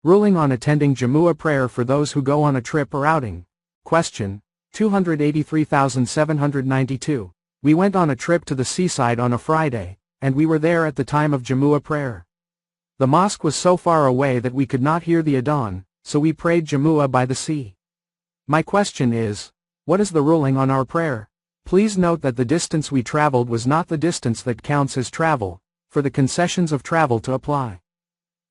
Ruling on attending Jumu'ah prayer for those who go on a trip or outing. Question 283,792. We went on a trip to the seaside on a Friday, and we were there at the time of Jumu'ah prayer. The mosque was so far away that we could not hear the adhan, so we prayed Jumu'ah by the sea. My question is, what is the ruling on our prayer? Please note that the distance we traveled was not the distance that counts as travel, for the concessions of travel to apply.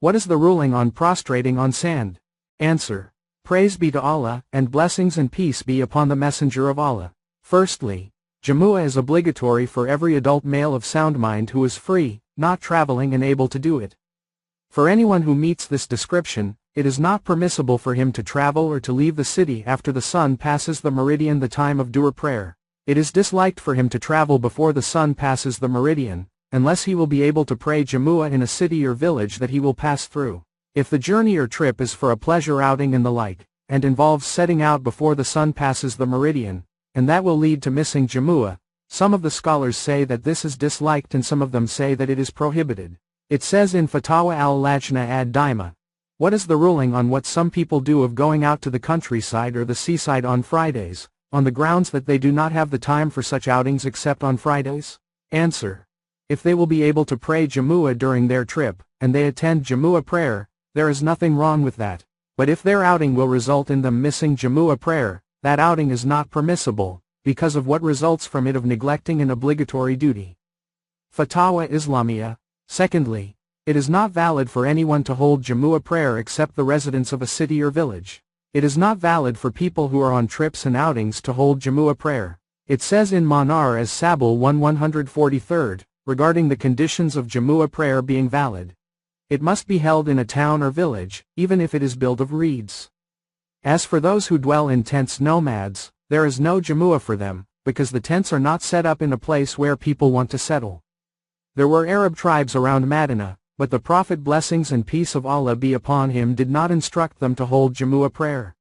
What is the ruling on prostrating on sand? Answer. Praise be to Allah, and blessings and peace be upon the Messenger of Allah. Firstly, Jumu'ah is obligatory for every adult male of sound mind who is free, not traveling and able to do it. For anyone who meets this description, it is not permissible for him to travel or to leave the city after the sun passes the meridian the time of Zuhr prayer. It is disliked for him to travel before the sun passes the meridian, unless he will be able to pray Jumu'ah in a city or village that he will pass through. If the journey or trip is for a pleasure outing and the like, and involves setting out before the sun passes the meridian, and that will lead to missing Jumu'ah, some of the scholars say that this is disliked and some of them say that it is prohibited. It says in Fatwa al-Lajna ad-Daima. What is the ruling on what some people do of going out to the countryside or the seaside on Fridays, on the grounds that they do not have the time for such outings except on Fridays? Answer. If they will be able to pray Jumu'ah during their trip, and they attend Jumu'ah prayer, there is nothing wrong with that. But if their outing will result in them missing Jumu'ah prayer, that outing is not permissible, because of what results from it of neglecting an obligatory duty. Fatwa Islamiyah. Secondly, it is not valid for anyone to hold Jumu'ah prayer except the residents of a city or village. It is not valid for people who are on trips and outings to hold Jumu'ah prayer. It says in Manar as Sabal 143, regarding the conditions of Jumu'ah prayer being valid. It must be held in a town or village, even if it is built of reeds. As for those who dwell in tents, nomads, there is no Jumu'ah for them, because the tents are not set up in a place where people want to settle. There were Arab tribes around Medina, but the Prophet, blessings and peace of Allah be upon him, did not instruct them to hold Jumu'ah prayer.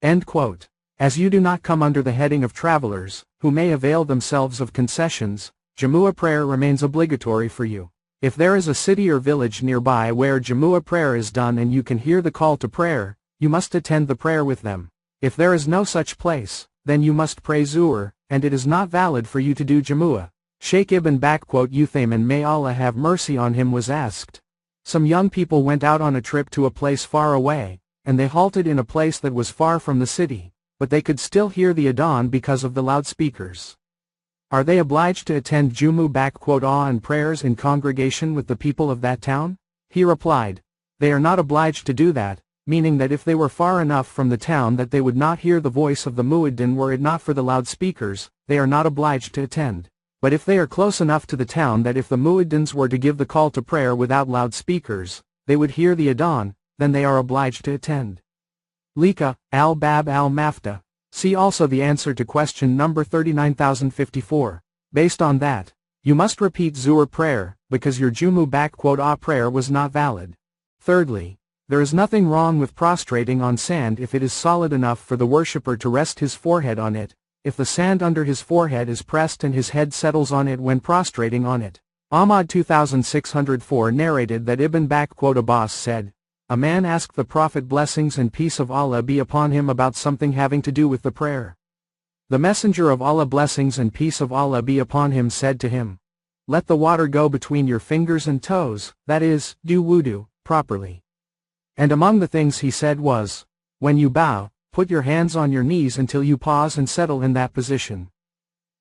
End quote. As you do not come under the heading of travelers, who may avail themselves of concessions, Jumu'ah prayer remains obligatory for you. If there is a city or village nearby where Jumu'ah prayer is done and you can hear the call to prayer, you must attend the prayer with them. If there is no such place, then you must pray Zuhr, and it is not valid for you to do Jumu'ah. Sheikh Ibn Uthaymin, may Allah have mercy on him, was asked. Some young people went out on a trip to a place far away, and they halted in a place that was far from the city, but they could still hear the adhan because of the loudspeakers. Are they obliged to attend Jumu and prayers in congregation with the people of that town? He replied, they are not obliged to do that, meaning that if they were far enough from the town that they would not hear the voice of the mueddin were it not for the loudspeakers, they are not obliged to attend. But if they are close enough to the town that if the mueddins were to give the call to prayer without loudspeakers, they would hear the adhan, then they are obliged to attend. Lika, al-Bab al-Mafta. See also the answer to question number 39054. Based on that, you must repeat Zuhr prayer, because your Jumu prayer was not valid. Thirdly, there is nothing wrong with prostrating on sand if it is solid enough for the worshipper to rest his forehead on it, if the sand under his forehead is pressed and his head settles on it when prostrating on it. Ahmad 2604 narrated that Ibn Abbas said, a man asked the Prophet, blessings and peace of Allah be upon him, about something having to do with the prayer. The Messenger of Allah, blessings and peace of Allah be upon him, said to him, let the water go between your fingers and toes, that is, do wudu properly. And among the things he said was, when you bow, put your hands on your knees until you pause and settle in that position.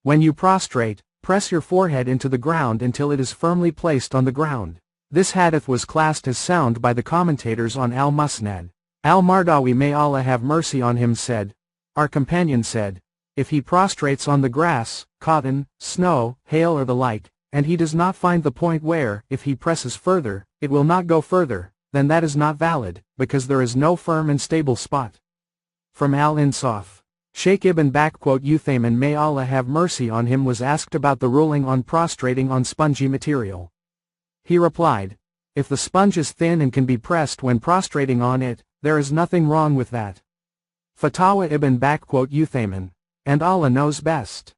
When you prostrate, press your forehead into the ground until it is firmly placed on the ground. This hadith was classed as sound by the commentators on al-Musnad. Al-Mardawi, may Allah have mercy on him, said, our companion said, if he prostrates on the grass, cotton, snow, hail or the like, and he does not find the point where, if he presses further, it will not go further, then that is not valid, because there is no firm and stable spot. From Al-Insaf. Sheikh Ibn Uthaymin, may Allah have mercy on him, was asked about the ruling on prostrating on spongy material. He replied, if the sponge is thin and can be pressed when prostrating on it, there is nothing wrong with that. Fatawa Ibn Uthaymin. And Allah knows best.